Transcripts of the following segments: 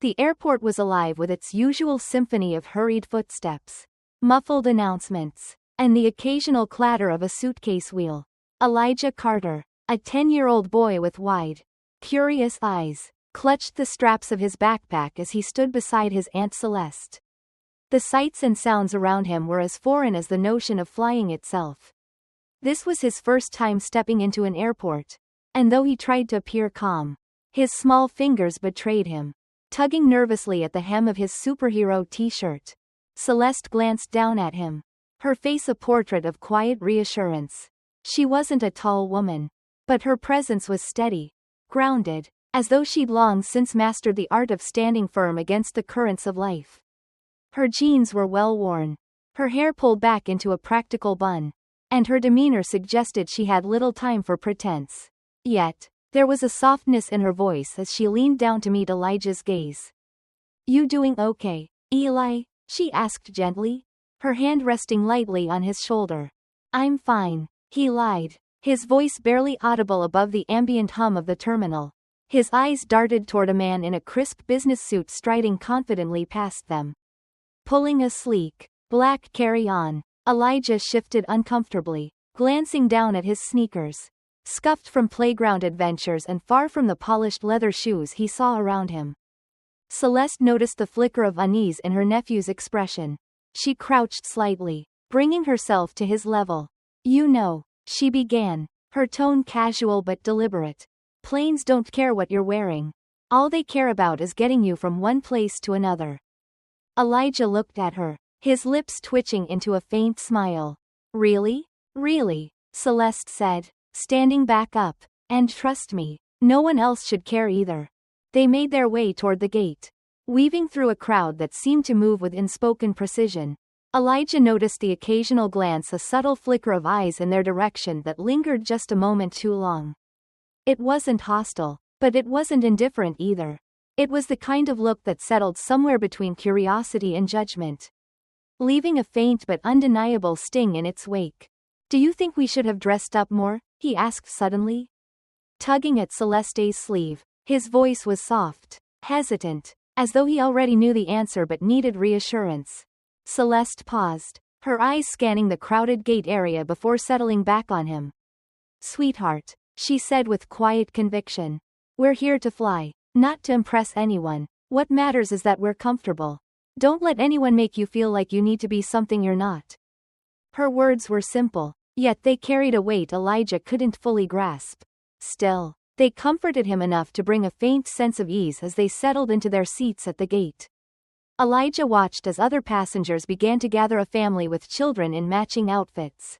The airport was alive with its usual symphony of hurried footsteps, muffled announcements, and the occasional clatter of a suitcase wheel. Elijah Carter, a 10-year-old boy with wide, curious eyes, clutched the straps of his backpack as he stood beside his Aunt Celeste. The sights and sounds around him were as foreign as the notion of flying itself. This was his first time stepping into an airport, and though he tried to appear calm, his small fingers betrayed him. Tugging nervously at the hem of his superhero t-shirt, Celeste glanced down at him, her face a portrait of quiet reassurance. She wasn't a tall woman, but her presence was steady, grounded, as though she'd long since mastered the art of standing firm against the currents of life. Her jeans were well worn, her hair pulled back into a practical bun, and her demeanor suggested she had little time for pretense. Yet, there was a softness in her voice as she leaned down to meet Elijah's gaze. "You doing okay, Eli?" she asked gently, her hand resting lightly on his shoulder. "I'm fine," he lied, his voice barely audible above the ambient hum of the terminal. His eyes darted toward a man in a crisp business suit striding confidently past them. Pulling a sleek, black carry-on, Elijah shifted uncomfortably, glancing down at his sneakers, scuffed from playground adventures and far from the polished leather shoes he saw around him. Celeste noticed the flicker of unease in her nephew's expression. She crouched slightly, bringing herself to his level. "You know," she began, her tone casual but deliberate. "Planes don't care what you're wearing. All they care about is getting you from one place to another." Elijah looked at her, his lips twitching into a faint smile. "Really? Really?" Celeste said, standing back up. "And trust me, no one else should care either." They made their way toward the gate, weaving through a crowd that seemed to move with unspoken precision. Elijah noticed the occasional glance, a subtle flicker of eyes in their direction that lingered just a moment too long. It wasn't hostile, but it wasn't indifferent either. It was the kind of look that settled somewhere between curiosity and judgment, leaving a faint but undeniable sting in its wake. "Do you think we should have dressed up more?" he asked suddenly. Tugging at Celeste's sleeve, his voice was soft, hesitant, as though he already knew the answer but needed reassurance. Celeste paused, her eyes scanning the crowded gate area before settling back on him. "Sweetheart," she said with quiet conviction, "we're here to fly, not to impress anyone. What matters is that we're comfortable. Don't let anyone make you feel like you need to be something you're not." Her words were simple, yet they carried a weight Elijah couldn't fully grasp. Still, they comforted him enough to bring a faint sense of ease as they settled into their seats at the gate. Elijah watched as other passengers began to gather, a family with children in matching outfits,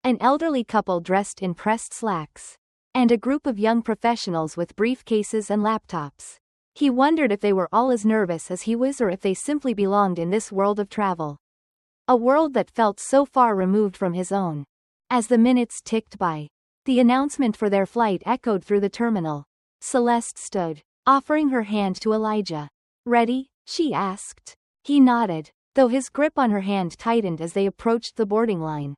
an elderly couple dressed in pressed slacks, and a group of young professionals with briefcases and laptops. He wondered if they were all as nervous as he was, or if they simply belonged in this world of travel. A world that felt so far removed from his own. As the minutes ticked by, the announcement for their flight echoed through the terminal. Celeste stood, offering her hand to Elijah. "Ready?" she asked. He nodded, though his grip on her hand tightened as they approached the boarding line.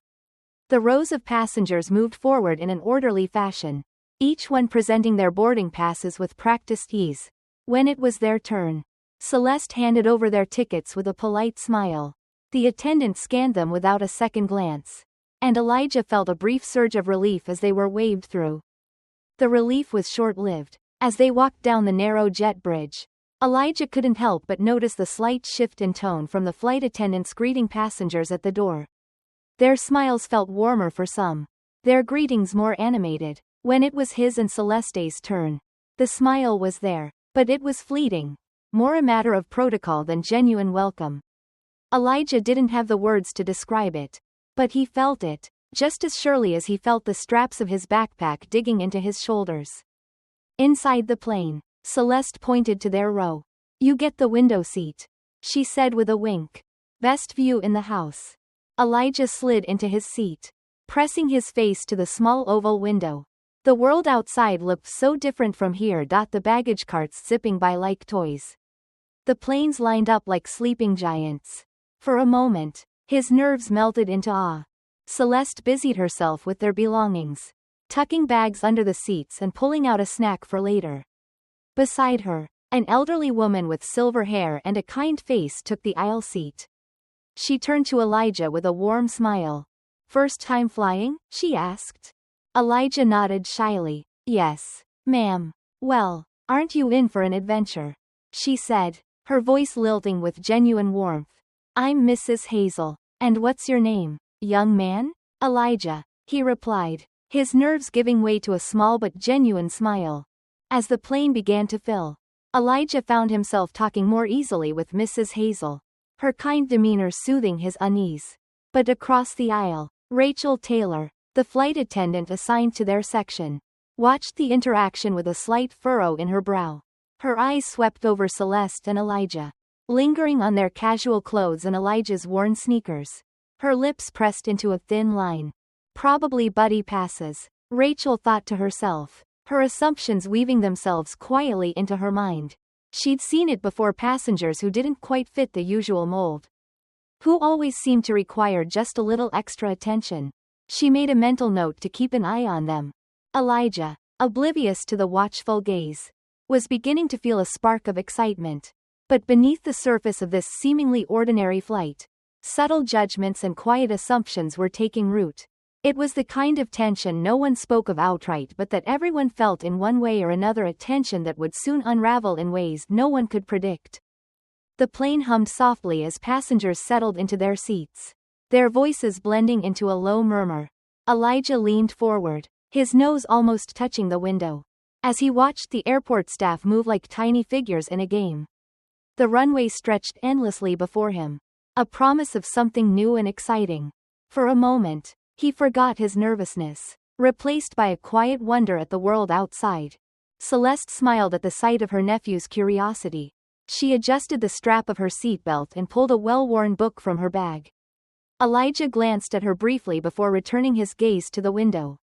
The rows of passengers moved forward in an orderly fashion, each one presenting their boarding passes with practiced ease. When it was their turn, Celeste handed over their tickets with a polite smile. The attendant scanned them without a second glance, and Elijah felt a brief surge of relief as they were waved through. The relief was short-lived. As they walked down the narrow jet bridge, Elijah couldn't help but notice the slight shift in tone from the flight attendants greeting passengers at the door. Their smiles felt warmer for some, their greetings more animated. When it was his and Celeste's turn, the smile was there, but it was fleeting, more a matter of protocol than genuine welcome. Elijah didn't have the words to describe it, but he felt it, just as surely as he felt the straps of his backpack digging into his shoulders. Inside the plane, Celeste pointed to their row. "You get the window seat," she said with a wink. "Best view in the house." Elijah slid into his seat, pressing his face to the small oval window. The world outside looked so different from here. The baggage carts zipping by like toys. The planes lined up like sleeping giants. For a moment, his nerves melted into awe. Celeste busied herself with their belongings, tucking bags under the seats and pulling out a snack for later. Beside her, An elderly woman with silver hair and a kind face took the aisle seat. She turned to Elijah with a warm smile. "First time flying?" she asked. Elijah nodded shyly. "Yes, ma'am." "Well, aren't you in for an adventure?" she said, her voice lilting with genuine warmth. "I'm Mrs. Hazel. And what's your name, young man?" "Elijah," he replied, his nerves giving way to a small but genuine smile. As the plane began to fill, Elijah found himself talking more easily with Mrs. Hazel, her kind demeanor soothing his unease. But across the aisle, Rachel Taylor, the flight attendant assigned to their section, watched the interaction with a slight furrow in her brow. Her eyes swept over Celeste and Elijah, lingering on their casual clothes and Elijah's worn sneakers. Her lips pressed into a thin line. Probably buddy passes, Rachel thought to herself, her assumptions weaving themselves quietly into her mind. She'd seen it before: passengers who didn't quite fit the usual mold, who always seemed to require just a little extra attention. She made a mental note to keep an eye on them. Elijah, oblivious to the watchful gaze, was beginning to feel a spark of excitement. But beneath the surface of this seemingly ordinary flight, subtle judgments and quiet assumptions were taking root. It was the kind of tension no one spoke of outright, but that everyone felt in one way or another, a tension that would soon unravel in ways no one could predict. The plane hummed softly as passengers settled into their seats, their voices blending into a low murmur. Elijah leaned forward, his nose almost touching the window, as he watched the airport staff move like tiny figures in a game. The runway stretched endlessly before him, a promise of something new and exciting. For a moment, he forgot his nervousness, replaced by a quiet wonder at the world outside. Celeste smiled at the sight of her nephew's curiosity. She adjusted the strap of her seatbelt and pulled a well-worn book from her bag. Elijah glanced at her briefly before returning his gaze to the window.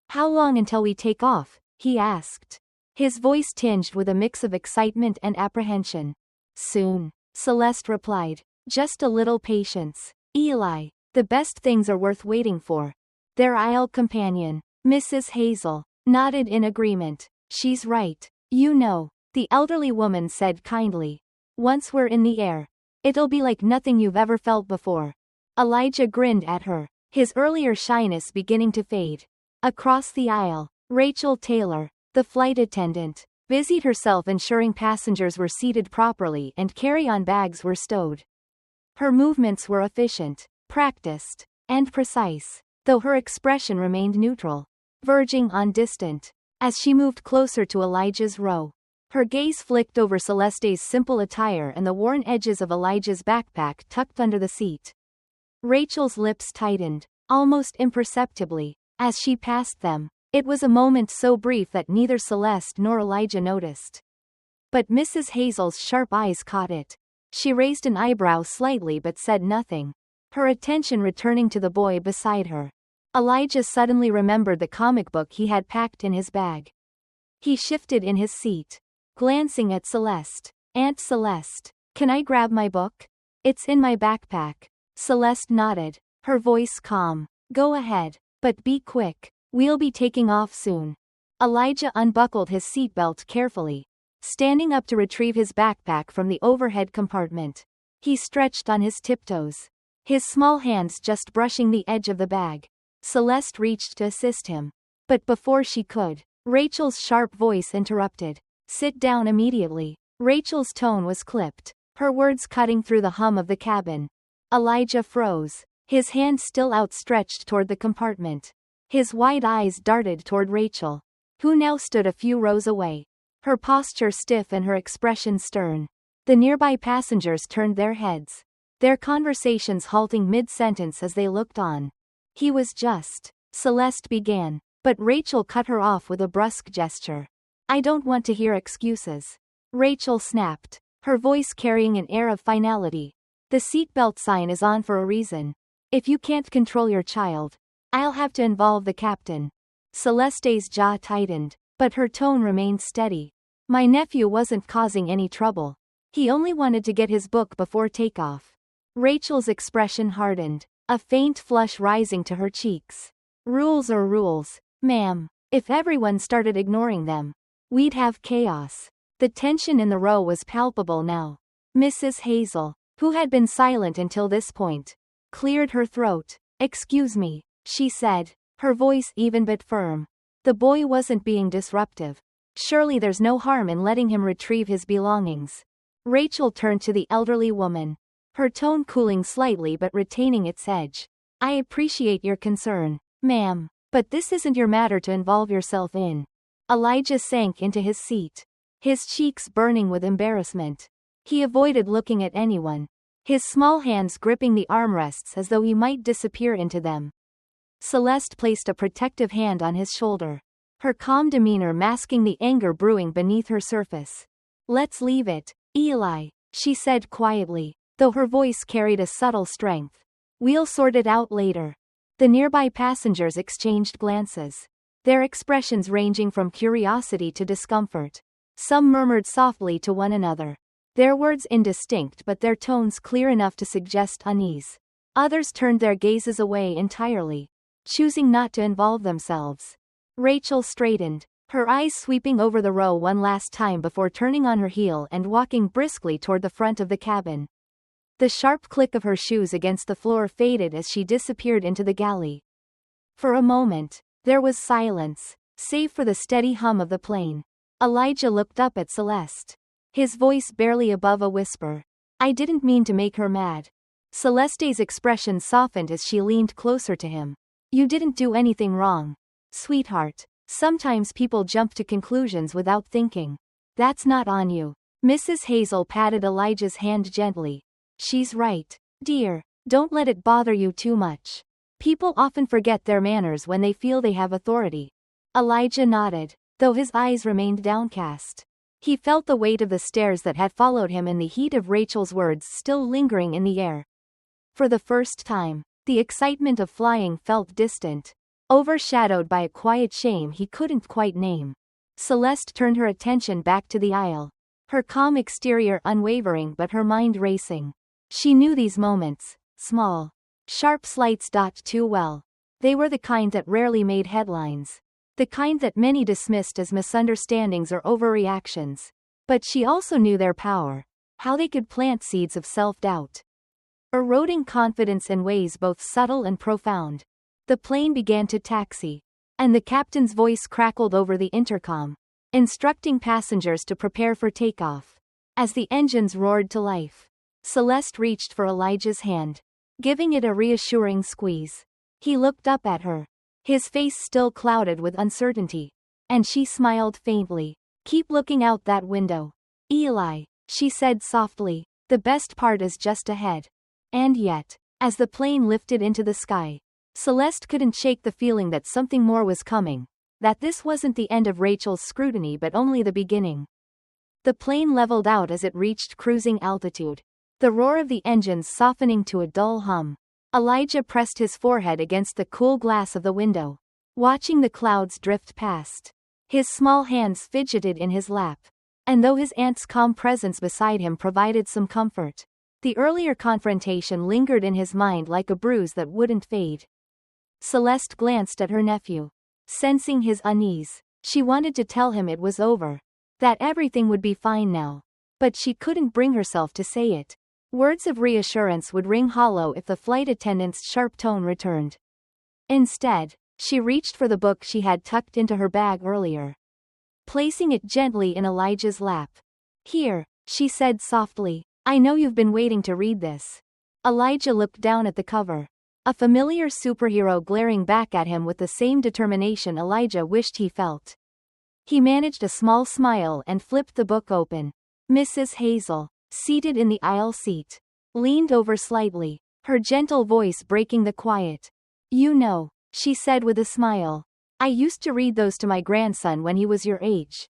"How long until we take off?" he asked, his voice tinged with a mix of excitement and apprehension. "Soon," Celeste replied. "Just a little patience, Eli. The best things are worth waiting for." Their aisle companion, Mrs. Hazel, nodded in agreement. "She's right. You know," the elderly woman said kindly. "Once we're in the air, it'll be like nothing you've ever felt before." Elijah grinned at her, his earlier shyness beginning to fade. Across the aisle, Rachel Taylor, the flight attendant, busied herself ensuring passengers were seated properly and carry-on bags were stowed. Her movements were efficient, practiced, and precise, though her expression remained neutral, verging on distant. As she moved closer to Elijah's row, her gaze flicked over Celeste's simple attire and the worn edges of Elijah's backpack tucked under the seat. Rachel's lips tightened, almost imperceptibly, as she passed them. It was a moment so brief that neither Celeste nor Elijah noticed. But Mrs. Hazel's sharp eyes caught it. She raised an eyebrow slightly but said nothing, her attention returning to the boy beside her. Elijah suddenly remembered the comic book he had packed in his bag. He shifted in his seat, glancing at Celeste. "Aunt Celeste, can I grab my book?" "It's in my backpack." Celeste nodded, her voice calm. "Go ahead, but be quick. We'll be taking off soon." Elijah unbuckled his seatbelt carefully, standing up to retrieve his backpack from the overhead compartment. He stretched on his tiptoes, his small hands just brushing the edge of the bag. Celeste reached to assist him, but before she could, Rachel's sharp voice interrupted. "Sit down immediately." Rachel's tone was clipped, her words cutting through the hum of the cabin. Elijah froze, his hand still outstretched toward the compartment. His wide eyes darted toward Rachel, who now stood a few rows away, her posture stiff and her expression stern. The nearby passengers turned their heads, their conversations halting mid-sentence as they looked on. "He was just," Celeste began, but Rachel cut her off with a brusque gesture. "I don't want to hear excuses," Rachel snapped, her voice carrying an air of finality. "The seatbelt sign is on for a reason. If you can't control your child, I'll have to involve the captain." Celeste's jaw tightened, but her tone remained steady. "My nephew wasn't causing any trouble. He only wanted to get his book before takeoff." Rachel's expression hardened, a faint flush rising to her cheeks. "Rules are rules, ma'am. If everyone started ignoring them, we'd have chaos." The tension in the row was palpable now. Mrs. Hazel, who had been silent until this point, cleared her throat. "Excuse me," she said, her voice even but firm. The boy wasn't being disruptive. Surely there's no harm in letting him retrieve his belongings. Rachel turned to the elderly woman, her tone cooling slightly but retaining its edge. "I appreciate your concern, ma'am, but this isn't your matter to involve yourself in." Elijah sank into his seat, his cheeks burning with embarrassment. He avoided looking at anyone, his small hands gripping the armrests as though he might disappear into them. Celeste placed a protective hand on his shoulder, her calm demeanor masking the anger brewing beneath her surface. "Let's leave it, Eli," she said quietly, though her voice carried a subtle strength. "We'll sort it out later." The nearby passengers exchanged glances, their expressions ranging from curiosity to discomfort. Some murmured softly to one another, their words indistinct but their tones clear enough to suggest unease. Others turned their gazes away entirely, choosing not to involve themselves. Rachel straightened, her eyes sweeping over the row one last time before turning on her heel and walking briskly toward the front of the cabin. The sharp click of her shoes against the floor faded as she disappeared into the galley. For a moment, there was silence, save for the steady hum of the plane. Elijah looked up at Celeste, his voice barely above a whisper. "I didn't mean to make her mad." Celeste's expression softened as she leaned closer to him. "You didn't do anything wrong, sweetheart. Sometimes people jump to conclusions without thinking. That's not on you." Mrs. Hazel patted Elijah's hand gently. "She's right, dear. Don't let it bother you too much. People often forget their manners when they feel they have authority." Elijah nodded, though his eyes remained downcast. He felt the weight of the stares that had followed him and the heat of Rachel's words still lingering in the air. For the first time, the excitement of flying felt distant, overshadowed by a quiet shame he couldn't quite name. Celeste turned her attention back to the aisle, her calm exterior unwavering but her mind racing. She knew these moments, small, sharp slights, too well. They were the kind that rarely made headlines, the kind that many dismissed as misunderstandings or overreactions. But she also knew their power, how they could plant seeds of self-doubt, eroding confidence in ways both subtle and profound. The plane began to taxi, and the captain's voice crackled over the intercom, instructing passengers to prepare for takeoff. As the engines roared to life, Celeste reached for Elijah's hand, giving it a reassuring squeeze. He looked up at her, his face still clouded with uncertainty, and she smiled faintly. "Keep looking out that window, Eli," she said softly. "The best part is just ahead." And yet, as the plane lifted into the sky, Celeste couldn't shake the feeling that something more was coming, that this wasn't the end of Rachel's scrutiny but only the beginning. The plane leveled out as it reached cruising altitude, the roar of the engines softening to a dull hum. Elijah pressed his forehead against the cool glass of the window, watching the clouds drift past. His small hands fidgeted in his lap, and though his aunt's calm presence beside him provided some comfort, the earlier confrontation lingered in his mind like a bruise that wouldn't fade. Celeste glanced at her nephew, sensing his unease. She wanted to tell him it was over, that everything would be fine now, but she couldn't bring herself to say it. Words of reassurance would ring hollow if the flight attendant's sharp tone returned. Instead, she reached for the book she had tucked into her bag earlier, placing it gently in Elijah's lap. "Here," she said softly. "I know you've been waiting to read this." Elijah looked down at the cover, a familiar superhero glaring back at him with the same determination Elijah wished he felt. He managed a small smile and flipped the book open. Mrs. Hazel, seated in the aisle seat, leaned over slightly, her gentle voice breaking the quiet. "You know," she said with a smile, "I used to read those to my grandson when he was your age.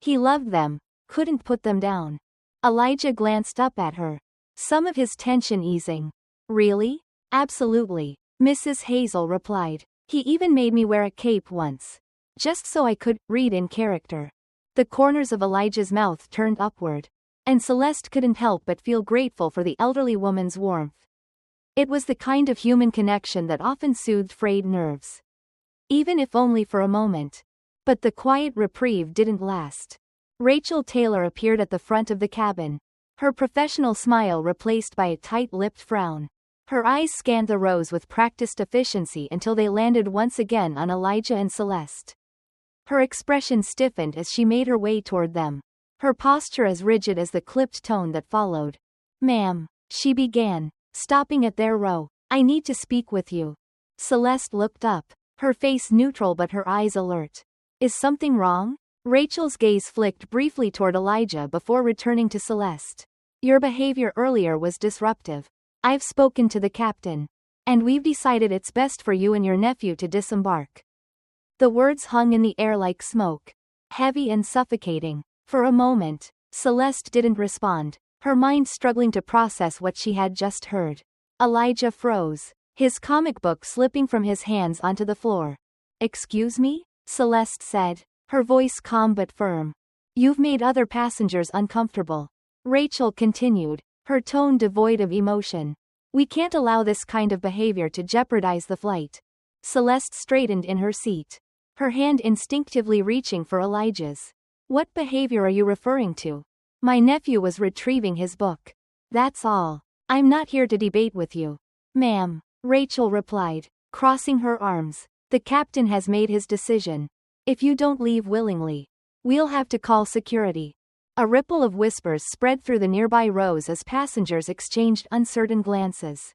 He loved them, couldn't put them down." Elijah glanced up at her, some of his tension easing. "Really?" "Absolutely," Mrs. Hazel replied. "He even made me wear a cape once, just so I could read in character." The corners of Elijah's mouth turned upward, and Celeste couldn't help but feel grateful for the elderly woman's warmth. It was the kind of human connection that often soothed frayed nerves, even if only for a moment. But the quiet reprieve didn't last. Rachel Taylor appeared at the front of the cabin. Her professional smile replaced by a tight-lipped frown. Her eyes scanned the rows with practiced efficiency until they landed once again on Elijah and Celeste. Her expression stiffened as she made her way toward them, her posture as rigid as the clipped tone that followed. "Ma'am," she began, stopping at their row, "I need to speak with you." Celeste looked up, her face neutral but her eyes alert. "Is something wrong?" Rachel's gaze flicked briefly toward Elijah before returning to Celeste. "Your behavior earlier was disruptive. I've spoken to the captain. And we've decided it's best for you and your nephew to disembark." The words hung in the air like smoke, heavy and suffocating. For a moment, Celeste didn't respond, her mind struggling to process what she had just heard. Elijah froze, his comic book slipping from his hands onto the floor. "Excuse me?" Celeste said, her voice calm but firm. "You've made other passengers uncomfortable." Rachel continued, her tone devoid of emotion. "We can't allow this kind of behavior to jeopardize the flight." Celeste straightened in her seat, her hand instinctively reaching for Elijah's. "What behavior are you referring to?" "My nephew was retrieving his book. That's all. I'm not here to debate with you." "Ma'am," Rachel replied, crossing her arms, "the captain has made his decision. If you don't leave willingly, we'll have to call security." A ripple of whispers spread through the nearby rows as passengers exchanged uncertain glances.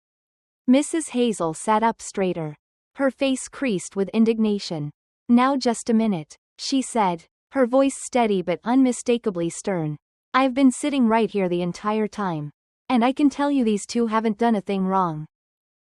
Mrs. Hazel sat up straighter, her face creased with indignation. "Now just a minute," she said, her voice steady but unmistakably stern. "I've been sitting right here the entire time. And I can tell you these two haven't done a thing wrong."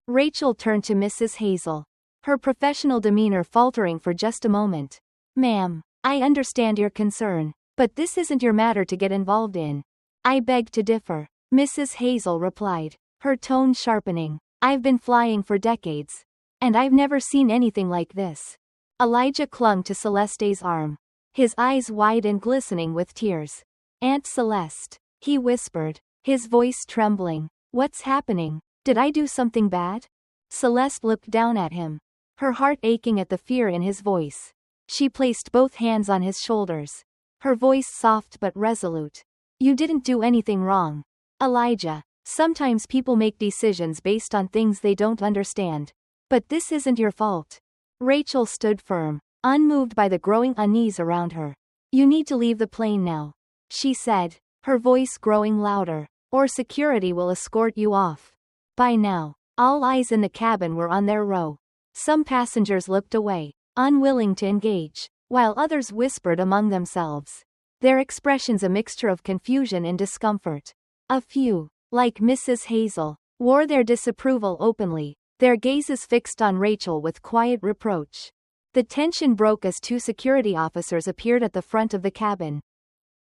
Rachel turned to Mrs. Hazel, her professional demeanor faltering for just a moment. "Ma'am, I understand your concern, but this isn't your matter to get involved in." "I beg to differ," Mrs. Hazel replied, her tone sharpening. "I've been flying for decades. And I've never seen anything like this." Elijah clung to Celeste's arm, his eyes wide and glistening with tears. "Aunt Celeste," he whispered, his voice trembling. "What's happening? Did I do something bad?" Celeste looked down at him, her heart aching at the fear in his voice. She placed both hands on his shoulders, her voice soft but resolute. "You didn't do anything wrong, Elijah. Sometimes people make decisions based on things they don't understand. But this isn't your fault." Rachel stood firm, unmoved by the growing unease around her. "You need to leave the plane now," she said, her voice growing louder, "or security will escort you off." By now, all eyes in the cabin were on their row. Some passengers looked away, unwilling to engage, while others whispered among themselves, their expressions a mixture of confusion and discomfort. A few, like Mrs. Hazel, wore their disapproval openly, their gazes fixed on Rachel with quiet reproach. The tension broke as two security officers appeared at the front of the cabin.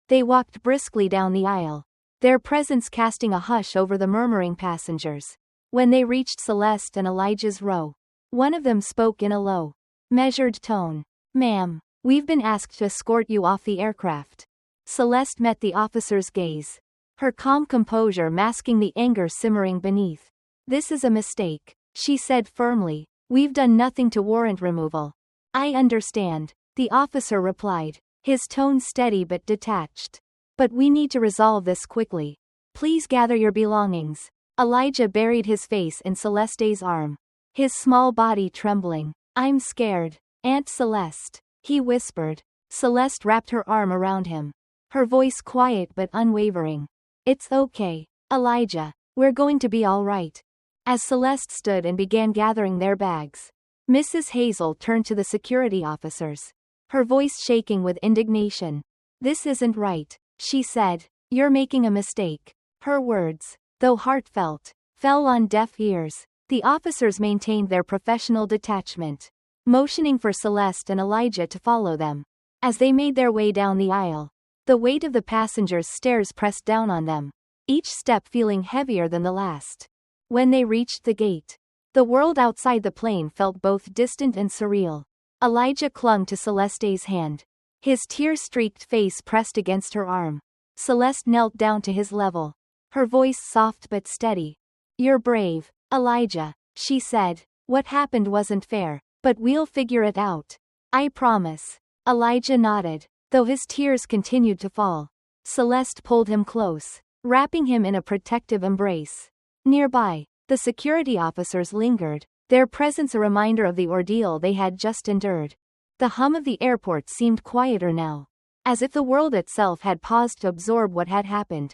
They walked briskly down the aisle, their presence casting a hush over the murmuring passengers. When they reached Celeste and Elijah's row, one of them spoke in a low, measured tone. "Ma'am, we've been asked to escort you off the aircraft." Celeste met the officer's gaze, her calm composure masking the anger simmering beneath. "This is a mistake," she said firmly. "We've done nothing to warrant removal." "I understand," the officer replied, his tone steady but detached. "But we need to resolve this quickly. Please gather your belongings." Elijah buried his face in Celeste's arm, his small body trembling. "I'm scared, Aunt Celeste," he whispered. Celeste wrapped her arm around him, her voice quiet but unwavering. "It's okay, Elijah. We're going to be all right." As Celeste stood and began gathering their bags, Mrs. Hazel turned to the security officers, her voice shaking with indignation. "This isn't right," she said. "You're making a mistake." Her words, though heartfelt, fell on deaf ears. The officers maintained their professional detachment, motioning for Celeste and Elijah to follow them. As they made their way down the aisle, the weight of the passengers' stares pressed down on them, each step feeling heavier than the last. When they reached the gate, the world outside the plane felt both distant and surreal. Elijah clung to Celeste's hand, his tear-streaked face pressed against her arm. Celeste knelt down to his level, her voice soft but steady. "You're brave, Elijah," she said. "What happened wasn't fair, but we'll figure it out. I promise." Elijah nodded, Though his tears continued to fall, Celeste pulled him close, wrapping him in a protective embrace. Nearby, the security officers lingered, their presence a reminder of the ordeal they had just endured. The hum of the airport seemed quieter now, as if the world itself had paused to absorb what had happened.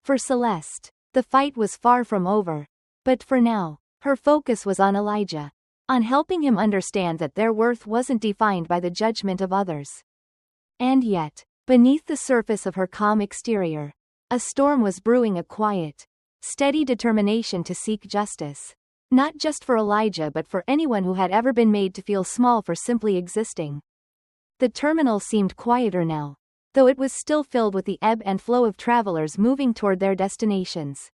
For Celeste, the fight was far from over. But for now, her focus was on Elijah, on helping him understand that their worth wasn't defined by the judgment of others. And yet, beneath the surface of her calm exterior, a storm was brewing, a quiet, steady determination to seek justice. Not just for Elijah but for anyone who had ever been made to feel small for simply existing. The terminal seemed quieter now, though it was still filled with the ebb and flow of travelers moving toward their destinations.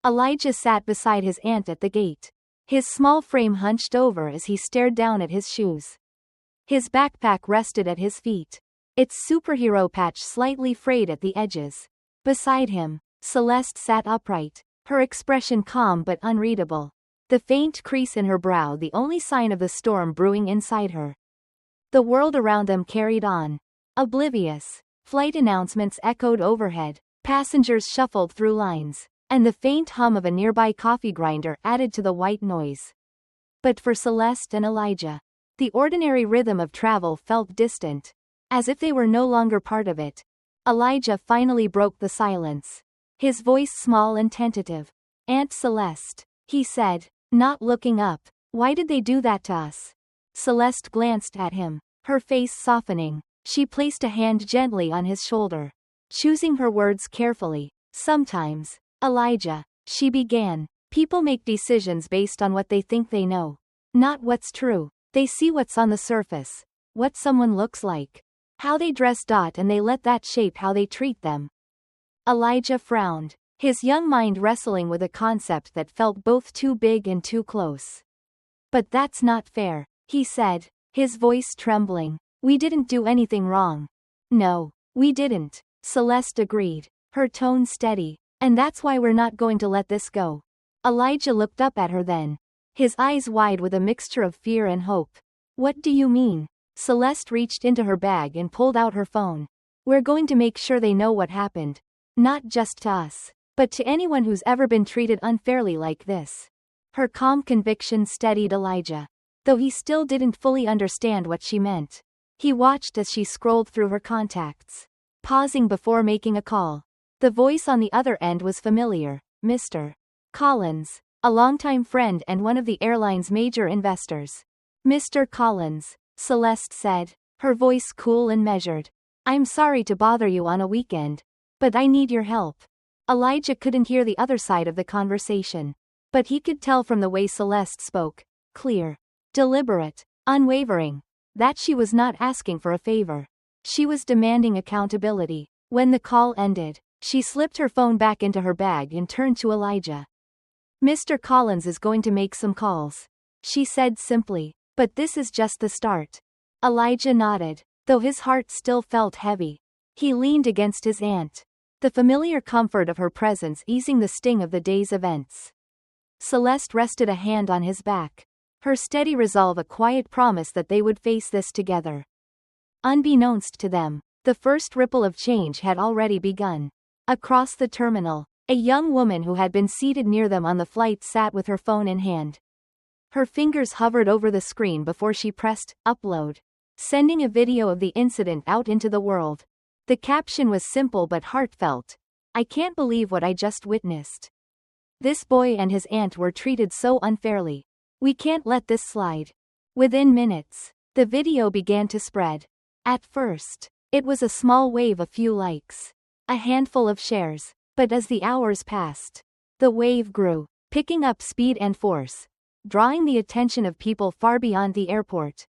Elijah sat beside his aunt at the gate, his small frame hunched over as he stared down at his shoes. His backpack rested at his feet, its superhero patch slightly frayed at the edges. Beside him, Celeste sat upright, her expression calm but unreadable, the faint crease in her brow the only sign of the storm brewing inside her. The world around them carried on, oblivious. Flight announcements echoed overhead, passengers shuffled through lines, and the faint hum of a nearby coffee grinder added to the white noise. But for Celeste and Elijah, the ordinary rhythm of travel felt distant, as if they were no longer part of it. Elijah finally broke the silence, his voice small and tentative. "Aunt Celeste," he said, not looking up, "why did they do that to us?" Celeste glanced at him, her face softening. She placed a hand gently on his shoulder, choosing her words carefully. "Sometimes, Elijah," she began, "people make decisions based on what they think they know, not what's true. They see what's on the surface, what someone looks like, how they dress, and they let that shape how they treat them." Elijah frowned, his young mind wrestling with a concept that felt both too big and too close. "But that's not fair," he said, his voice trembling. "We didn't do anything wrong." "No, we didn't," Celeste agreed, her tone steady. "And that's why we're not going to let this go." Elijah looked up at her then, his eyes wide with a mixture of fear and hope. "What do you mean?" Celeste reached into her bag and pulled out her phone. "We're going to make sure they know what happened. Not just to us, but to anyone who's ever been treated unfairly like this." Her calm conviction steadied Elijah, though he still didn't fully understand what she meant. He watched as she scrolled through her contacts, pausing before making a call. The voice on the other end was familiar. "Mr. Collins, a longtime friend and one of the airline's major investors." "Mr. Collins," Celeste said, her voice cool and measured. "I'm sorry to bother you on a weekend, but I need your help." Elijah couldn't hear the other side of the conversation, but he could tell from the way Celeste spoke, clear, deliberate, unwavering, that she was not asking for a favor. She was demanding accountability. When the call ended, she slipped her phone back into her bag and turned to Elijah. "Mr. Collins is going to make some calls," she said simply, "but this is just the start." Elijah nodded, though his heart still felt heavy. He leaned against his aunt, the familiar comfort of her presence easing the sting of the day's events. Celeste rested a hand on his back, her steady resolve a quiet promise that they would face this together. Unbeknownst to them, the first ripple of change had already begun. Across the terminal, a young woman who had been seated near them on the flight sat with her phone in hand. Her fingers hovered over the screen before she pressed upload, sending a video of the incident out into the world. The caption was simple but heartfelt. "I can't believe what I just witnessed. This boy and his aunt were treated so unfairly. We can't let this slide." Within minutes, the video began to spread. At first, it was a small wave, a few likes, a handful of shares, but as the hours passed, the wave grew, picking up speed and force, drawing the attention of people far beyond the airport.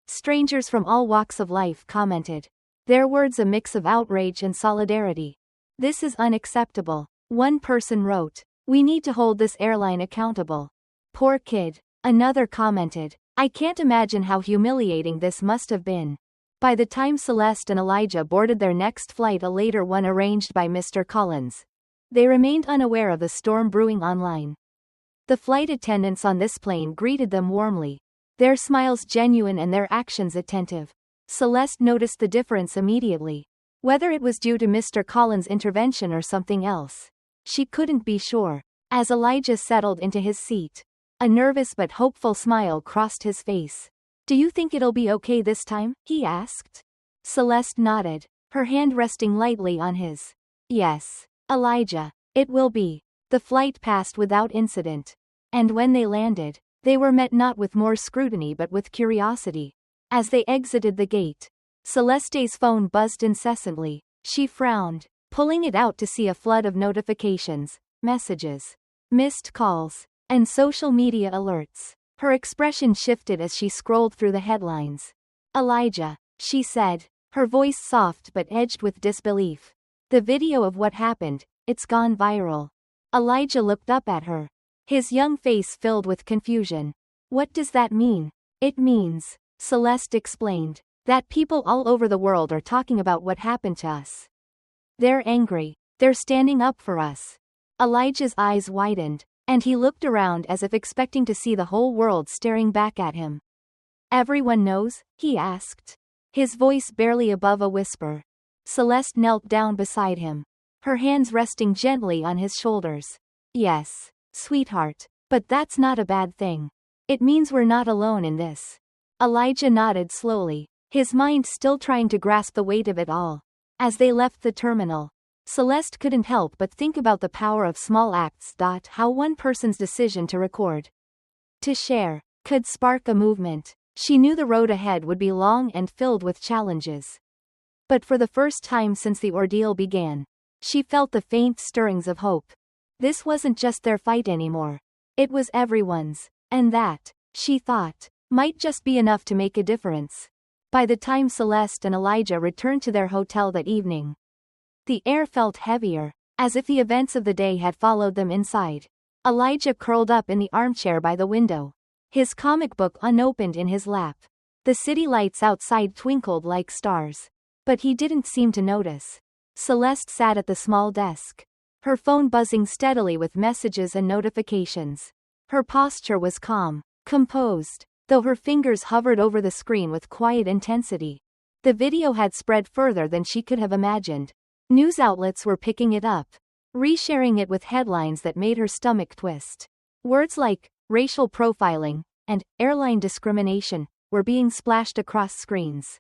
Strangers from all walks of life commented, their words a mix of outrage and solidarity. "This is unacceptable," one person wrote. "We need to hold this airline accountable." "Poor kid," another commented. "I can't imagine how humiliating this must have been." By the time Celeste and Elijah boarded their next flight, a later one arranged by Mr. Collins, they remained unaware of the storm brewing online. The flight attendants on this plane greeted them warmly, their smiles genuine and their actions attentive. Celeste noticed the difference immediately. Whether it was due to Mr. Collins' intervention or something else, she couldn't be sure. As Elijah settled into his seat, a nervous but hopeful smile crossed his face. "Do you think it'll be okay this time?" he asked. Celeste nodded, her hand resting lightly on his. "Yes, Elijah, it will be." The flight passed without incident. And when they landed, they were met not with more scrutiny but with curiosity. As they exited the gate, Celeste's phone buzzed incessantly. She frowned, pulling it out to see a flood of notifications, messages, missed calls, and social media alerts. Her expression shifted as she scrolled through the headlines. "Elijah," she said, her voice soft but edged with disbelief. "The video of what happened, it's gone viral." Elijah looked up at her, his young face filled with confusion. "What does that mean?" "It means," Celeste explained, "that people all over the world are talking about what happened to us. They're angry. They're standing up for us." Elijah's eyes widened, and he looked around as if expecting to see the whole world staring back at him. "Everyone knows?" he asked, his voice barely above a whisper. Celeste knelt down beside him, her hands resting gently on his shoulders. "Yes, sweetheart, but that's not a bad thing. It means we're not alone in this." Elijah nodded slowly, his mind still trying to grasp the weight of it all. As they left the terminal, Celeste couldn't help but think about the power of small acts. How one person's decision to record, to share, could spark a movement. She knew the road ahead would be long and filled with challenges. But for the first time since the ordeal began, she felt the faint stirrings of hope. This wasn't just their fight anymore. It was everyone's, and that, she thought, might just be enough to make a difference. By the time Celeste and Elijah returned to their hotel that evening, the air felt heavier, as if the events of the day had followed them inside. Elijah curled up in the armchair by the window, his comic book unopened in his lap. The city lights outside twinkled like stars, but he didn't seem to notice. Celeste sat at the small desk, her phone buzzing steadily with messages and notifications. Her posture was calm, composed, though her fingers hovered over the screen with quiet intensity. The video had spread further than she could have imagined. News outlets were picking it up, resharing it with headlines that made her stomach twist. Words like racial profiling and airline discrimination were being splashed across screens.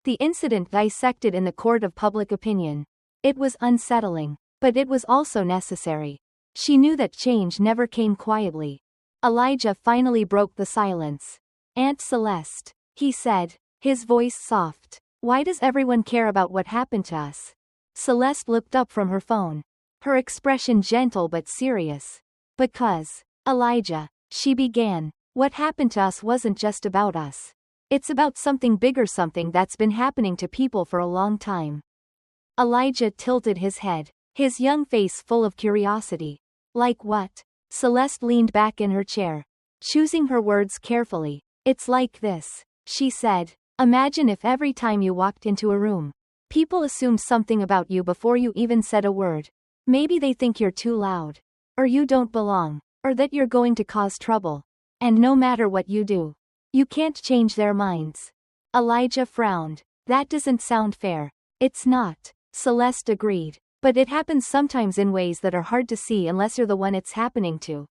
The incident dissected in the court of public opinion. It was unsettling, but it was also necessary. She knew that change never came quietly. Elijah finally broke the silence. "Aunt Celeste," he said, his voice soft, "why does everyone care about what happened to us?" Celeste looked up from her phone, her expression gentle but serious. "Because, Elijah," she began, "what happened to us wasn't just about us. It's about something bigger, something that's been happening to people for a long time." Elijah tilted his head, his young face full of curiosity. "Like what?" Celeste leaned back in her chair, choosing her words carefully. "It's like this," she said. "Imagine if every time you walked into a room, people assumed something about you before you even said a word. Maybe they think you're too loud, or you don't belong, or that you're going to cause trouble. And no matter what you do, you can't change their minds." Elijah frowned. "That doesn't sound fair." "It's not," Celeste agreed. "But it happens sometimes in ways that are hard to see unless you're the one it's happening to."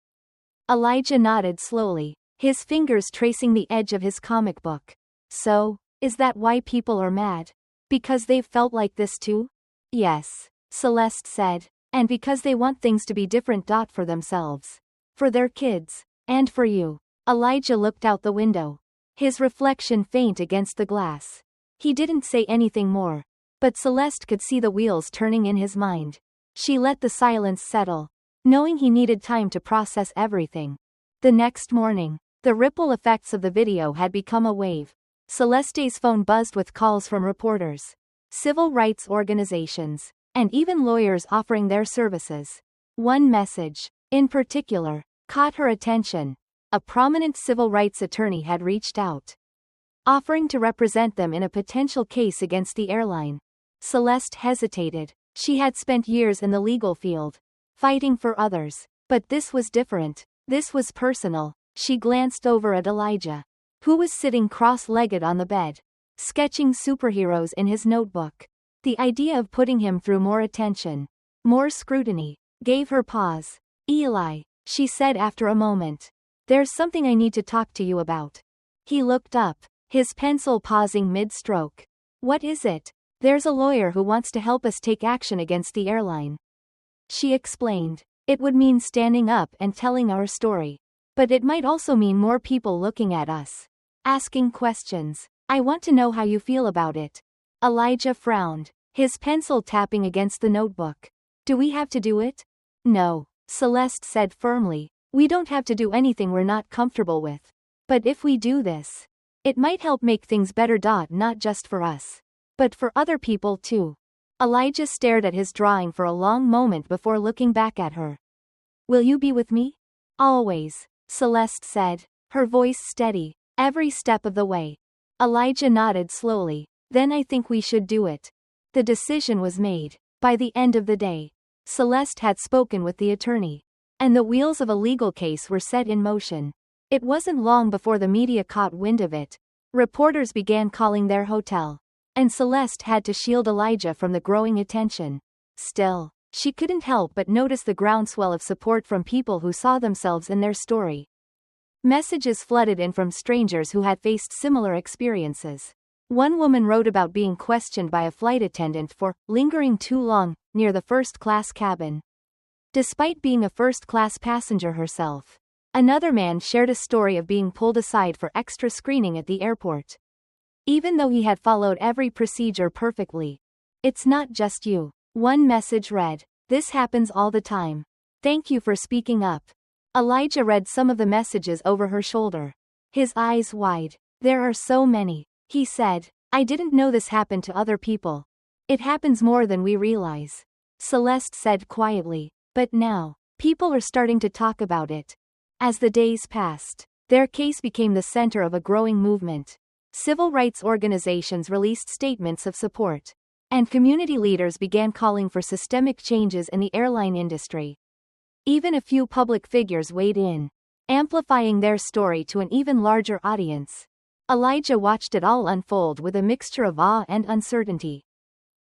Elijah nodded slowly, his fingers tracing the edge of his comic book. "So, is that why people are mad? Because they've felt like this too?" "Yes," Celeste said, "and because they want things to be different. For themselves, for their kids, and for you." Elijah looked out the window, his reflection faint against the glass. He didn't say anything more, but Celeste could see the wheels turning in his mind. She let the silence settle, knowing he needed time to process everything. The next morning, the ripple effects of the video had become a wave. Celeste's phone buzzed with calls from reporters, civil rights organizations, and even lawyers offering their services. One message, in particular, caught her attention. A prominent civil rights attorney had reached out, offering to represent them in a potential case against the airline. Celeste hesitated. She had spent years in the legal field, fighting for others. But this was different. This was personal. She glanced over at Elijah, who was sitting cross-legged on the bed, sketching superheroes in his notebook. The idea of putting him through more attention, more scrutiny, gave her pause. Eli, she said after a moment. There's something I need to talk to you about. He looked up, his pencil pausing mid-stroke. What is it? There's a lawyer who wants to help us take action against the airline. She explained. It would mean standing up and telling our story. But it might also mean more people looking at us, asking questions. I want to know how you feel about it. Elijah frowned, his pencil tapping against the notebook. Do we have to do it? No, Celeste said firmly. We don't have to do anything we're not comfortable with. But if we do this, it might help make things better. Not just for us, but for other people too. Elijah stared at his drawing for a long moment before looking back at her. Will you be with me? Always, Celeste said, her voice steady, every step of the way. Elijah nodded slowly. Then I think we should do it. The decision was made. By the end of the day, Celeste had spoken with the attorney, and the wheels of a legal case were set in motion. It wasn't long before the media caught wind of it. Reporters began calling their hotel, and Celeste had to shield Elijah from the growing attention. Still, she couldn't help but notice the groundswell of support from people who saw themselves in their story. Messages flooded in from strangers who had faced similar experiences. One woman wrote about being questioned by a flight attendant for lingering too long near the first-class cabin, despite being a first-class passenger herself. Another man shared a story of being pulled aside for extra screening at the airport, even though he had followed every procedure perfectly. It's not just you. One message read, this happens all the time. Thank you for speaking up. Elijah read some of the messages over her shoulder, his eyes wide. There are so many, he said. I didn't know this happened to other people. It happens more than we realize, Celeste said quietly. But now, people are starting to talk about it. As the days passed, their case became the center of a growing movement. Civil rights organizations released statements of support, and community leaders began calling for systemic changes in the airline industry. Even a few public figures weighed in, amplifying their story to an even larger audience. Elijah watched it all unfold with a mixture of awe and uncertainty.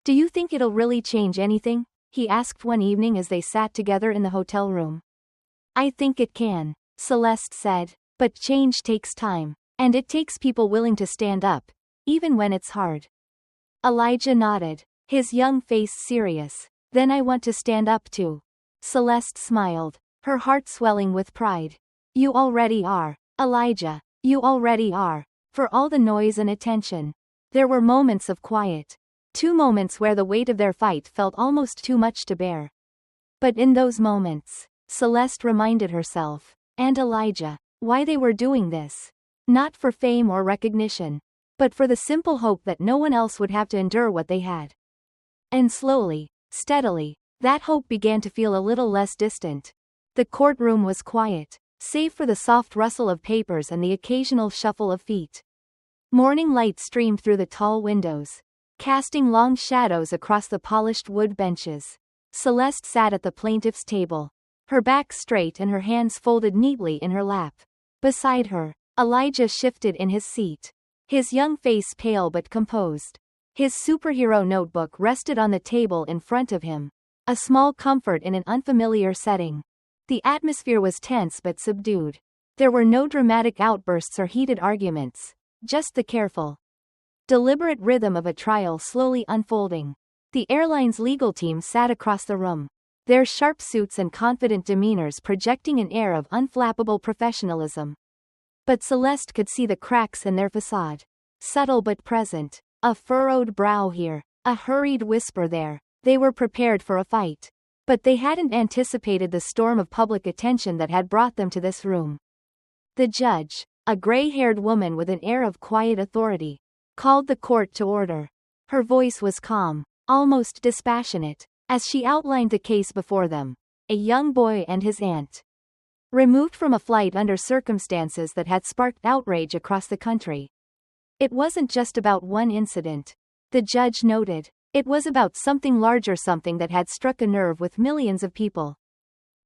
Do you think it'll really change anything? He asked one evening as they sat together in the hotel room. I think it can, Celeste said, but change takes time, and it takes people willing to stand up, even when it's hard. Elijah nodded, his young face serious. Then I want to stand up too. Celeste smiled, her heart swelling with pride. You already are, Elijah, you already are. For all the noise and attention, there were moments of quiet. 2 moments where the weight of their fight felt almost too much to bear. But in those moments, Celeste reminded herself, and Elijah, why they were doing this. Not for fame or recognition, but for the simple hope that no one else would have to endure what they had. And slowly, steadily, that hope began to feel a little less distant. The courtroom was quiet, save for the soft rustle of papers and the occasional shuffle of feet. Morning light streamed through the tall windows, casting long shadows across the polished wood benches. Celeste sat at the plaintiff's table, her back straight and her hands folded neatly in her lap. Beside her, Elijah shifted in his seat, his young face pale but composed. His superhero notebook rested on the table in front of him, a small comfort in an unfamiliar setting. The atmosphere was tense but subdued. There were no dramatic outbursts or heated arguments, just the careful, deliberate rhythm of a trial slowly unfolding. The airline's legal team sat across the room, their sharp suits and confident demeanors projecting an air of unflappable professionalism. But Celeste could see the cracks in their facade, subtle but present, a furrowed brow here, a hurried whisper there. They were prepared for a fight, but they hadn't anticipated the storm of public attention that had brought them to this room. The judge, a gray-haired woman with an air of quiet authority, called the court to order. Her voice was calm, almost dispassionate, as she outlined the case before them. A young boy and his aunt, removed from a flight under circumstances that had sparked outrage across the country. It wasn't just about one incident, the judge noted. It was about something larger, something that had struck a nerve with millions of people.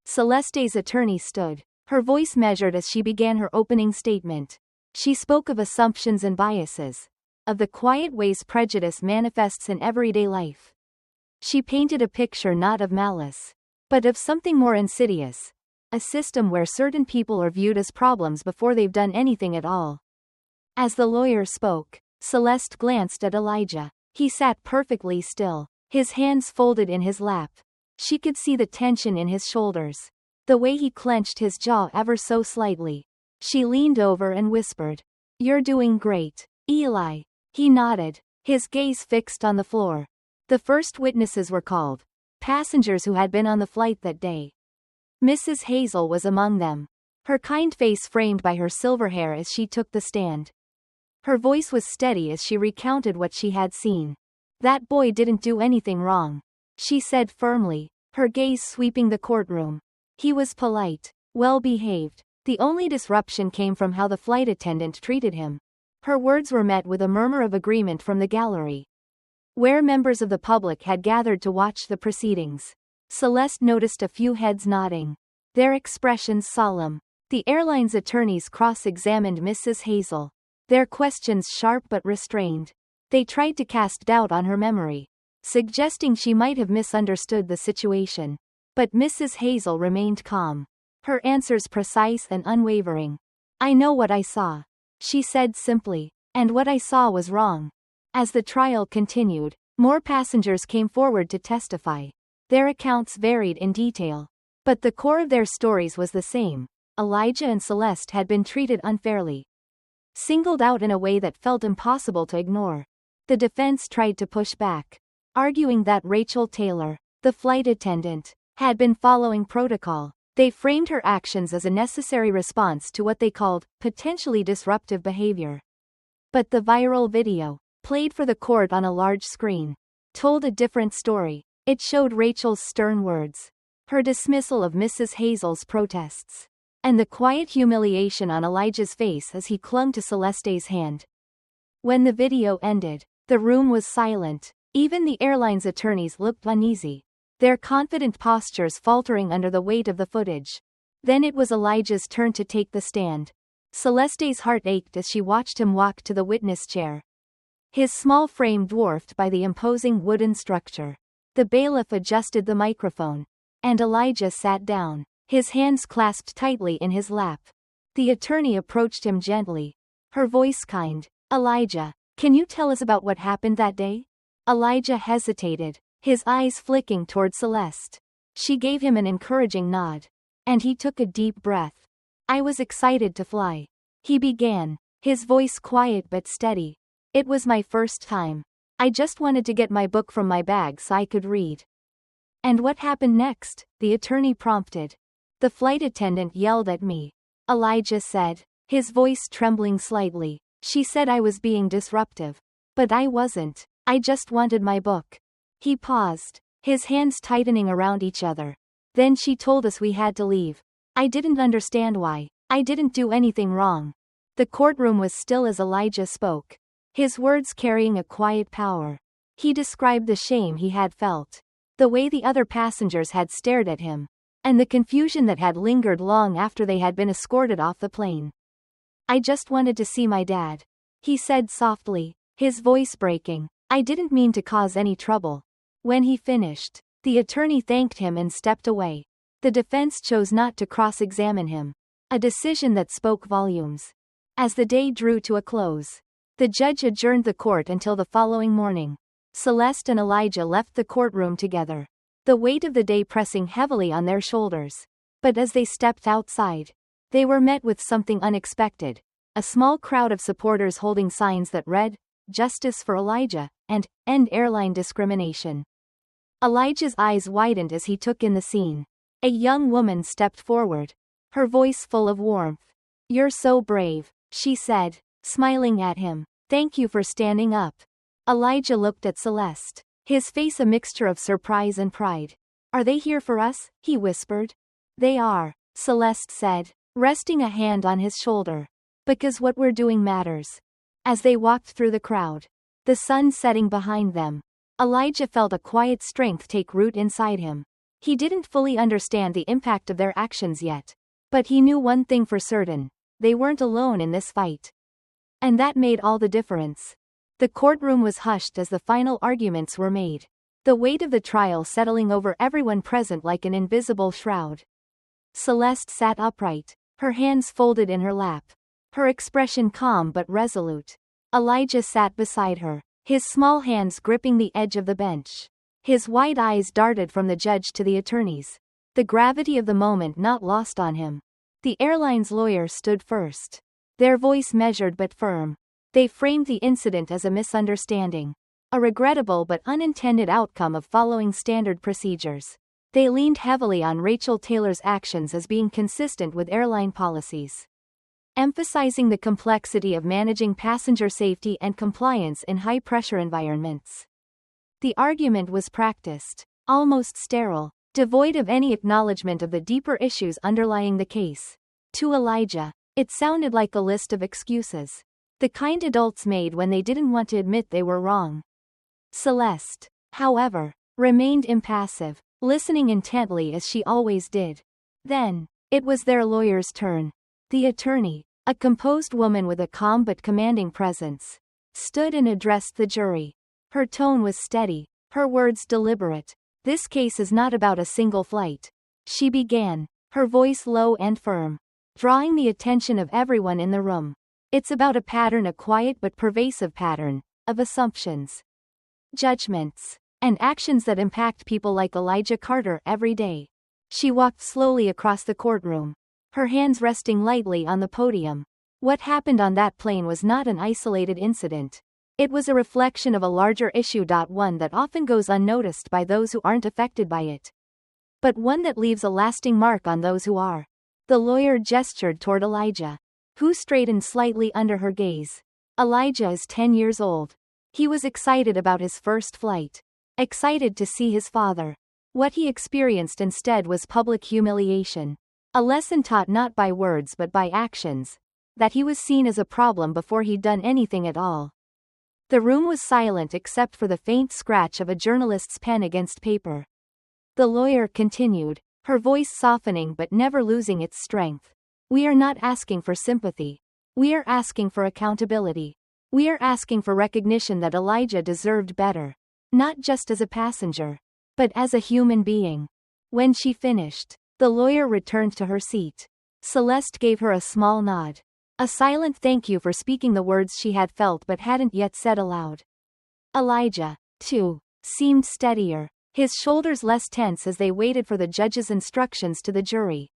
Celeste's attorney stood, her voice measured as she began her opening statement. She spoke of assumptions and biases, of the quiet ways prejudice manifests in everyday life. She painted a picture not of malice, but of something more insidious, a system where certain people are viewed as problems before they've done anything at all. As the lawyer spoke, Celeste glanced at Elijah. He sat perfectly still, his hands folded in his lap. She could see the tension in his shoulders, the way he clenched his jaw ever so slightly. She leaned over and whispered, "You're doing great, Eli." He nodded, his gaze fixed on the floor. The first witnesses were called, passengers who had been on the flight that day. Mrs. Hazel was among them, her kind face framed by her silver hair as she took the stand. Her voice was steady as she recounted what she had seen. "That boy didn't do anything wrong," she said firmly, her gaze sweeping the courtroom. "He was polite, well-behaved. The only disruption came from how the flight attendant treated him." Her words were met with a murmur of agreement from the gallery, where members of the public had gathered to watch the proceedings. Celeste noticed a few heads nodding, their expressions solemn. The airline's attorneys cross-examined Mrs. Hazel, their questions sharp but restrained. They tried to cast doubt on her memory, suggesting she might have misunderstood the situation. But Mrs. Hazel remained calm, her answers precise and unwavering. "I know what I saw," she said simply, "and what I saw was wrong." As the trial continued, more passengers came forward to testify. Their accounts varied in detail, but the core of their stories was the same. Elijah and Celeste had been treated unfairly, singled out in a way that felt impossible to ignore. The defense tried to push back, arguing that Rachel Taylor, the flight attendant, had been following protocol. They framed her actions as a necessary response to what they called potentially disruptive behavior. But the viral video, played for the court on a large screen, told a different story. It showed Rachel's stern words, her dismissal of Mrs. Hazel's protests, and the quiet humiliation on Elijah's face as he clung to Celeste's hand. When the video ended, the room was silent. Even the airline's attorneys looked uneasy, their confident postures faltering under the weight of the footage. Then it was Elijah's turn to take the stand. Celeste's heart ached as she watched him walk to the witness chair, his small frame dwarfed by the imposing wooden structure. The bailiff adjusted the microphone, and Elijah sat down, his hands clasped tightly in his lap. The attorney approached him gently, her voice kind. "Elijah, can you tell us about what happened that day?" Elijah hesitated, his eyes flicking toward Celeste. She gave him an encouraging nod, and he took a deep breath. "I was excited to fly," he began, his voice quiet but steady. "It was my first time. I just wanted to get my book from my bag so I could read." "And what happened next?" the attorney prompted. "The flight attendant yelled at me," Elijah said, his voice trembling slightly. "She said I was being disruptive. But I wasn't. I just wanted my book." He paused, his hands tightening around each other. "Then she told us we had to leave. I didn't understand why. I didn't do anything wrong." The courtroom was still as Elijah spoke, his words carrying a quiet power. He described the shame he had felt, the way the other passengers had stared at him, and the confusion that had lingered long after they had been escorted off the plane. "I just wanted to see my dad," he said softly, his voice breaking. "I didn't mean to cause any trouble." When he finished, the attorney thanked him and stepped away. The defense chose not to cross-examine him, a decision that spoke volumes. As the day drew to a close, the judge adjourned the court until the following morning. Celeste and Elijah left the courtroom together, the weight of the day pressing heavily on their shoulders. But as they stepped outside, they were met with something unexpected. A small crowd of supporters holding signs that read, "Justice for Elijah," and "End Airline Discrimination." Elijah's eyes widened as he took in the scene. A young woman stepped forward, her voice full of warmth. "You're so brave," she said, smiling at him. "Thank you for standing up." Elijah looked at Celeste, his face a mixture of surprise and pride. "Are they here for us?" he whispered. "They are," Celeste said, resting a hand on his shoulder. "Because what we're doing matters." As they walked through the crowd, the sun setting behind them, Elijah felt a quiet strength take root inside him. He didn't fully understand the impact of their actions yet, but he knew one thing for certain: they weren't alone in this fight. And that made all the difference. The courtroom was hushed as the final arguments were made, the weight of the trial settling over everyone present like an invisible shroud. Celeste sat upright, her hands folded in her lap, her expression calm but resolute. Elijah sat beside her, his small hands gripping the edge of the bench. His wide eyes darted from the judge to the attorneys, the gravity of the moment not lost on him. The airline's lawyer stood first, their voice measured but firm. They framed the incident as a misunderstanding, a regrettable but unintended outcome of following standard procedures. They leaned heavily on Rachel Taylor's actions as being consistent with airline policies, emphasizing the complexity of managing passenger safety and compliance in high-pressure environments. The argument was practiced, almost sterile, devoid of any acknowledgement of the deeper issues underlying the case. To Elijah, it sounded like a list of excuses, the kind adults made when they didn't want to admit they were wrong. Celeste, however, remained impassive, listening intently as she always did. Then, it was their lawyer's turn. The attorney, a composed woman with a calm but commanding presence, stood and addressed the jury. Her tone was steady, her words deliberate. "This case is not about a single flight," she began, her voice low and firm, drawing the attention of everyone in the room. "It's about a pattern, a quiet but pervasive pattern, of assumptions, judgments, and actions that impact people like Elijah Carter every day." She walked slowly across the courtroom, her hands resting lightly on the podium. What happened on that plane was not an isolated incident. It was a reflection of a larger issue. One that often goes unnoticed by those who aren't affected by it, but one that leaves a lasting mark on those who are. The lawyer gestured toward Elijah, who straightened slightly under her gaze. Elijah is 10 years old. He was excited about his first flight, excited to see his father. What he experienced instead was public humiliation, a lesson taught not by words but by actions, that he was seen as a problem before he'd done anything at all. The room was silent except for the faint scratch of a journalist's pen against paper. The lawyer continued, her voice softening but never losing its strength. "We are not asking for sympathy. We are asking for accountability. We are asking for recognition that Elijah deserved better, not just as a passenger, but as a human being." When she finished, the lawyer returned to her seat. Celeste gave her a small nod, a silent thank you for speaking the words she had felt but hadn't yet said aloud. Elijah, too, seemed steadier, his shoulders less tense as they waited for the judge's instructions to the jury.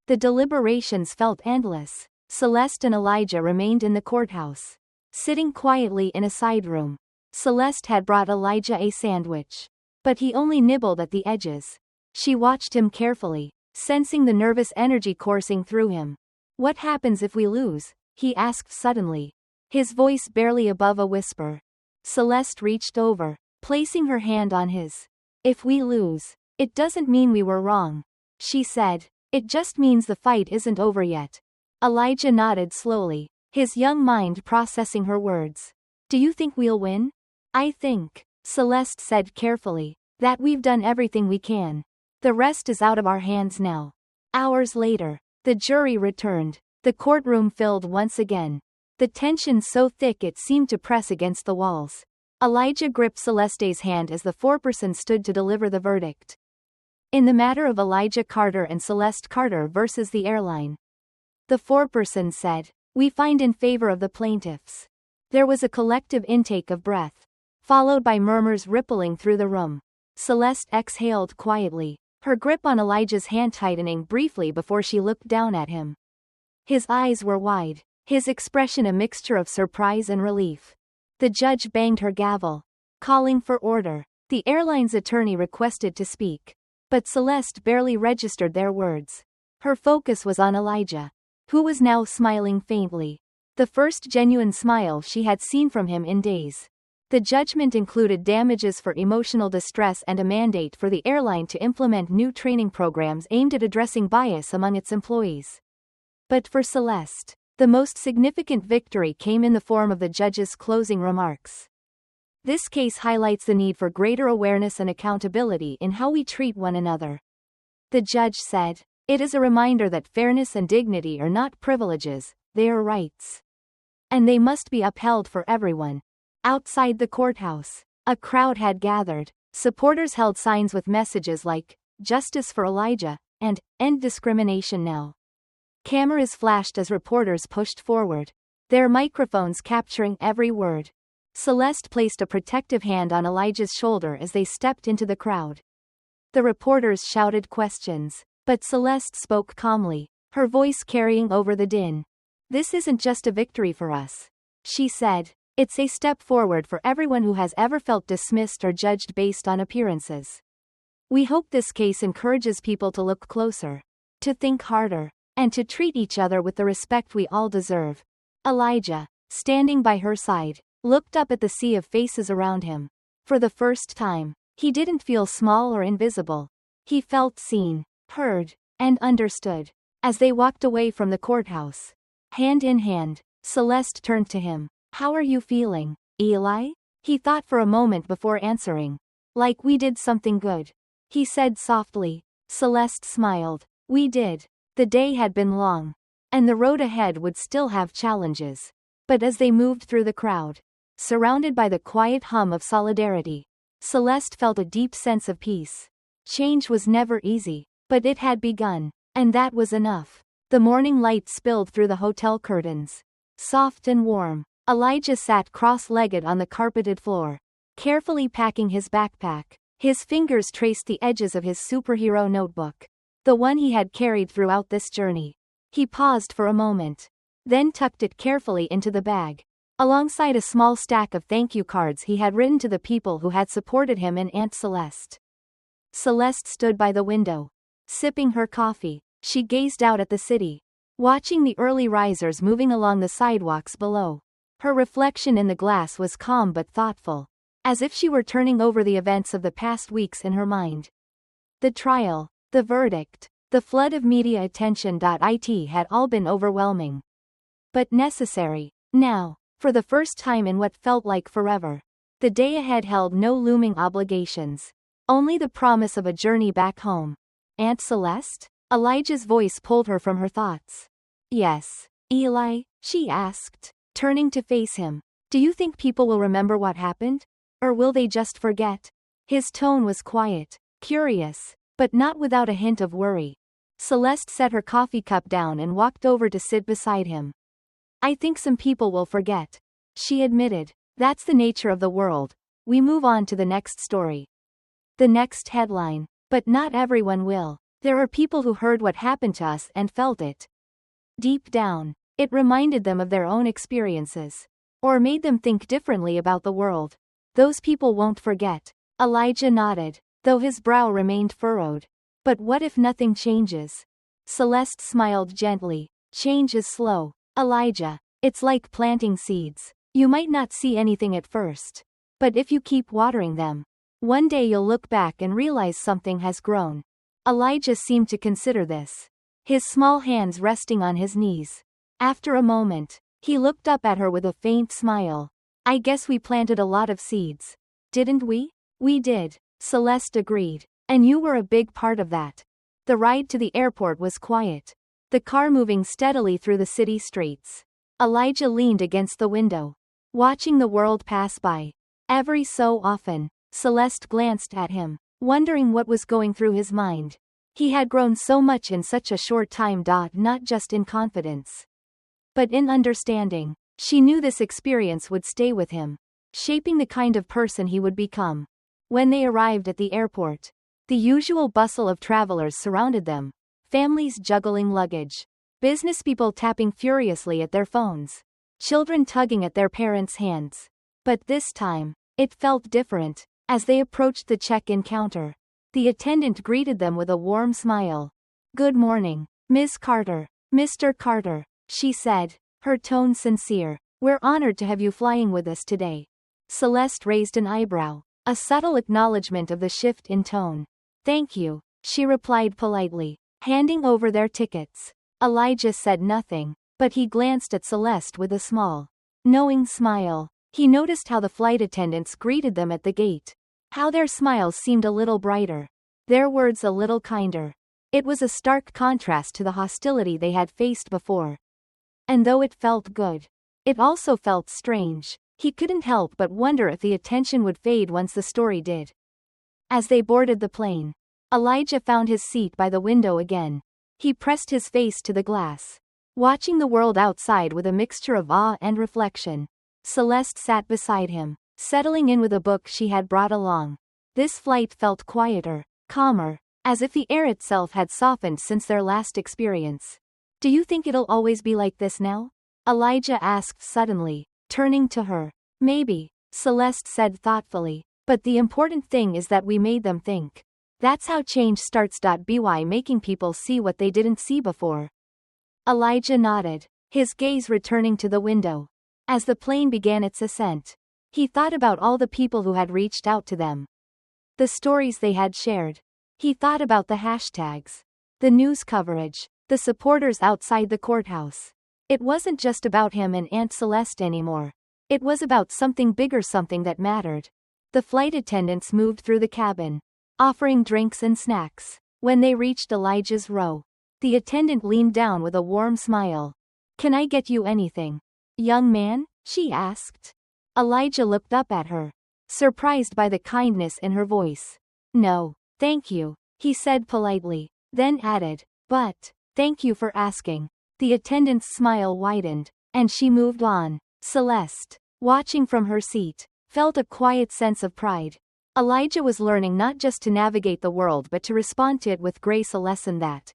The deliberations felt endless. Celeste and Elijah remained in the courthouse, sitting quietly in a side room. Celeste had brought Elijah a sandwich, but he only nibbled at the edges. She watched him carefully, sensing the nervous energy coursing through him. "What happens if we lose?" he asked suddenly, his voice barely above a whisper. Celeste reached over, placing her hand on his. "If we lose, it doesn't mean we were wrong," she said. "It just means the fight isn't over yet." Elijah nodded slowly, his young mind processing her words. "Do you think we'll win?" "I think," Celeste said carefully, "that we've done everything we can. The rest is out of our hands now." Hours later, the jury returned, the courtroom filled once again, the tension so thick it seemed to press against the walls. Elijah gripped Celeste's hand as the foreperson stood to deliver the verdict. In the matter of Elijah Carter and Celeste Carter versus the airline, the foreperson said, "We find in favor of the plaintiffs." There was a collective intake of breath, followed by murmurs rippling through the room. Celeste exhaled quietly, her grip on Elijah's hand tightening briefly before she looked down at him. His eyes were wide, his expression a mixture of surprise and relief. The judge banged her gavel, calling for order. The airline's attorney requested to speak, but Celeste barely registered their words. Her focus was on Elijah, who was now smiling faintly, the first genuine smile she had seen from him in days. The judgment included damages for emotional distress and a mandate for the airline to implement new training programs aimed at addressing bias among its employees. But for Celeste, the most significant victory came in the form of the judge's closing remarks. This case highlights the need for greater awareness and accountability in how we treat one another. The judge said, "It is a reminder that fairness and dignity are not privileges, they are rights. And they must be upheld for everyone." Outside the courthouse, a crowd had gathered. Supporters held signs with messages like, "Justice for Elijah," and "End discrimination now." Cameras flashed as reporters pushed forward, their microphones capturing every word. Celeste placed a protective hand on Elijah's shoulder as they stepped into the crowd. The reporters shouted questions, but Celeste spoke calmly, her voice carrying over the din. "This isn't just a victory for us," she said. "It's a step forward for everyone who has ever felt dismissed or judged based on appearances. We hope this case encourages people to look closer, to think harder, and to treat each other with the respect we all deserve." Elijah, standing by her side, looked up at the sea of faces around him. For the first time, he didn't feel small or invisible. He felt seen, heard, and understood. As they walked away from the courthouse, hand in hand, Celeste turned to him. "How are you feeling, Eli?" He thought for a moment before answering. "Like we did something good," he said softly. Celeste smiled. "We did." The day had been long, and the road ahead would still have challenges. But as they moved through the crowd, surrounded by the quiet hum of solidarity, Celeste felt a deep sense of peace. Change was never easy, but it had begun, and that was enough. The morning light spilled through the hotel curtains. Soft and warm, Elijah sat cross-legged on the carpeted floor, carefully packing his backpack. His fingers traced the edges of his superhero notebook, the one he had carried throughout this journey. He paused for a moment, then tucked it carefully into the bag, alongside a small stack of thank you cards he had written to the people who had supported him and Aunt Celeste. Celeste stood by the window, sipping her coffee. She gazed out at the city, watching the early risers moving along the sidewalks below. Her reflection in the glass was calm but thoughtful, as if she were turning over the events of the past weeks in her mind. The trial, the verdict, the flood of media attention. It had all been overwhelming, but necessary. Now, for the first time in what felt like forever, the day ahead held no looming obligations, only the promise of a journey back home. "Aunt Celeste?" Elijah's voice pulled her from her thoughts. "Yes, Eli?" she asked, turning to face him. "Do you think people will remember what happened? Or will they just forget?" His tone was quiet, curious, but not without a hint of worry. Celeste set her coffee cup down and walked over to sit beside him. "I think some people will forget," she admitted. "That's the nature of the world. We move on to the next story, the next headline. But not everyone will. There are people who heard what happened to us and felt it. Deep down, it reminded them of their own experiences, or made them think differently about the world. Those people won't forget." Elijah nodded, though his brow remained furrowed. "But what if nothing changes?" Celeste smiled gently. "Change is slow, Elijah. It's like planting seeds. You might not see anything at first, but if you keep watering them, one day you'll look back and realize something has grown." Elijah seemed to consider this, his small hands resting on his knees. After a moment, he looked up at her with a faint smile. "I guess we planted a lot of seeds, didn't we?" "We did," Celeste agreed. "And you were a big part of that." The ride to the airport was quiet, the car moving steadily through the city streets. Elijah leaned against the window, watching the world pass by. Every so often, Celeste glanced at him, wondering what was going through his mind. He had grown so much in such a short time. Not just in confidence, but in understanding. She knew this experience would stay with him, shaping the kind of person he would become. When they arrived at the airport, the usual bustle of travelers surrounded them, families juggling luggage, businesspeople tapping furiously at their phones, children tugging at their parents' hands. But this time, it felt different. As they approached the check-in counter, the attendant greeted them with a warm smile. "Good morning, Ms. Carter." "Mr. Carter," she said, her tone sincere. "We're honored to have you flying with us today." Celeste raised an eyebrow, a subtle acknowledgement of the shift in tone. "Thank you," she replied politely, handing over their tickets. Elijah said nothing, but he glanced at Celeste with a small, knowing smile. He noticed how the flight attendants greeted them at the gate, how their smiles seemed a little brighter, their words a little kinder. It was a stark contrast to the hostility they had faced before. And though it felt good, it also felt strange. He couldn't help but wonder if the attention would fade once the story did. As they boarded the plane, Elijah found his seat by the window again. He pressed his face to the glass, watching the world outside with a mixture of awe and reflection. Celeste sat beside him, settling in with a book she had brought along. This flight felt quieter, calmer, as if the air itself had softened since their last experience. Do you think it'll always be like this now? Elijah asked suddenly, turning to her. Maybe, Celeste said thoughtfully, but the important thing is that we made them think. That's how change starts. By making people see what they didn't see before. Elijah nodded, his gaze returning to the window. As the plane began its ascent, he thought about all the people who had reached out to them. The stories they had shared. He thought about the hashtags, the news coverage, the supporters outside the courthouse. It wasn't just about him and Aunt Celeste anymore. It was about something bigger, something that mattered. The flight attendants moved through the cabin, offering drinks and snacks. When they reached Elijah's row, the attendant leaned down with a warm smile. Can I get you anything, young man? She asked. Elijah looked up at her, surprised by the kindness in her voice. No, thank you, he said politely, then added, but, thank you for asking. The attendant's smile widened, and she moved on. Celeste, watching from her seat, felt a quiet sense of pride. Elijah was learning not just to navigate the world but to respond to it with grace, a lesson that,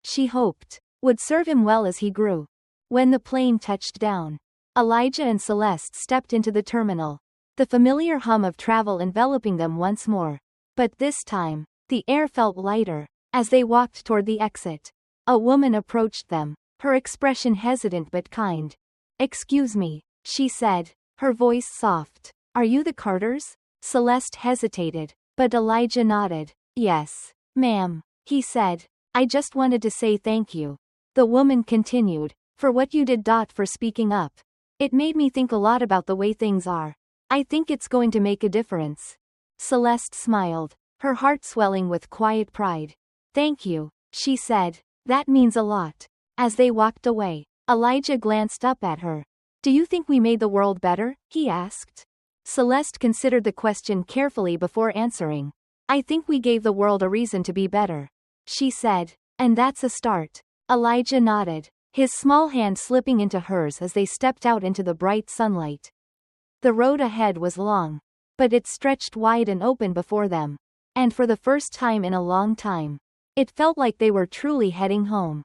she hoped, would serve him well as he grew. When the plane touched down, Elijah and Celeste stepped into the terminal, the familiar hum of travel enveloping them once more. But this time, the air felt lighter. As they walked toward the exit, a woman approached them, her expression hesitant but kind. Excuse me, she said, her voice soft. Are you the Carters? Celeste hesitated, but Elijah nodded. Yes, ma'am, he said. I just wanted to say thank you. The woman continued, for what you did. For speaking up. It made me think a lot about the way things are. I think it's going to make a difference. Celeste smiled, her heart swelling with quiet pride. Thank you, she said. That means a lot. As they walked away, Elijah glanced up at her. Do you think we made the world better? He asked. Celeste considered the question carefully before answering. I think we gave the world a reason to be better, she said. And that's a start. Elijah nodded, his small hand slipping into hers as they stepped out into the bright sunlight. The road ahead was long, but it stretched wide and open before them. And for the first time in a long time, it felt like they were truly heading home.